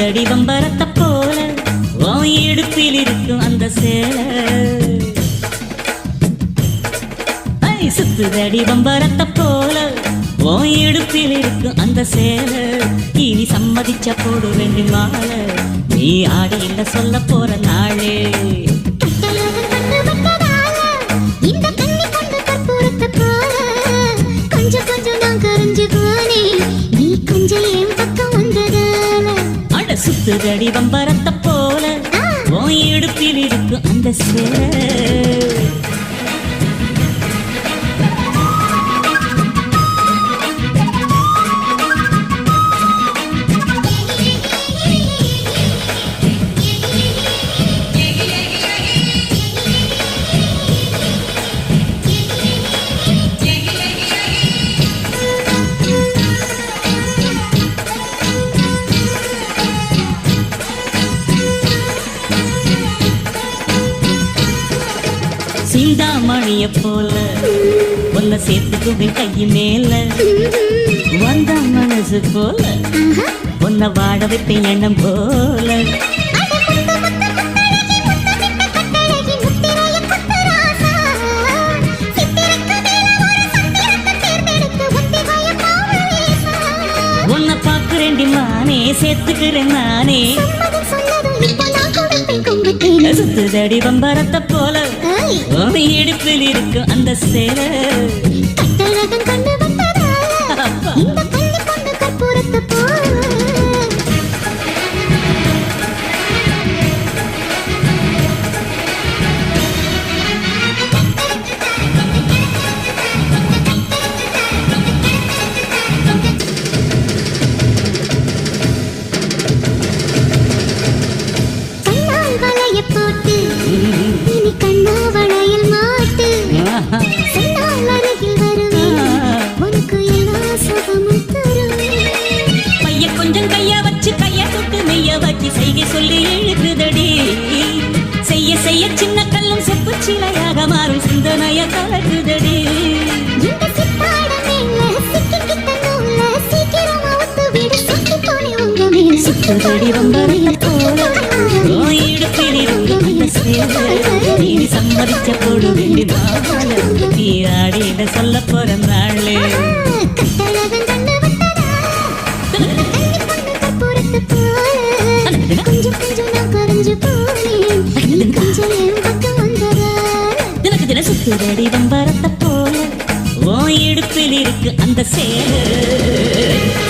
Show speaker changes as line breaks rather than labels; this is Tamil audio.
சுத்துதடி வம்பரத்தை போல உன் இடுப்பில் இருக்கும் அந்த சேலை. சுத்துதடி வம்பரத்தை போல உன் இடுப்பில் இருக்கும் அந்த சேலை. இனி சம்மதிச்ச போடு வேண்டி மாலை நீ ஆடி இல்ல சொல்ல போற நாளே. சுத்துதடி வம்பரத்தை போல உன் இடுப்பில் இருக்கும் அந்த சேலை. சீதாமணிய போல உன்னை சேர்த்துக்குவேன் கைய மேல. வந்த மனசு போல உன்னை வாட வைப்பேன் எண்ணம் போல. உன்னை பார்க்கிறேன்டி மானே சேர்த்துக்கிறேன் நானே. சுத்துதடி வம்பரத்தை போல உன் இடுப்பில் இருக்கும் அந்த சேலை. கொஞ்சம் கைய வச்சு கைய தொட்டு மெய்ய வச்சு செய்கை சொல்லி எழுதுதடி. செய்ய செய்ய சின்ன கல்லும் செப்பு சிலையாக மாறும் சிந்தனைய கலக்குதடி. சுத்துதடி வம்பரத்தை போல உன் இடுப்பில் இருக்கும் அந்த சேலை. நீ சம்மதிச்ச போடு வேண்டி நாளே நீ ஆடிட சொல்ல போற நாளே. சுத்துதடி வம்பரத்தை போல உன் இடுப்பில் இருக்கு அந்த சேலை.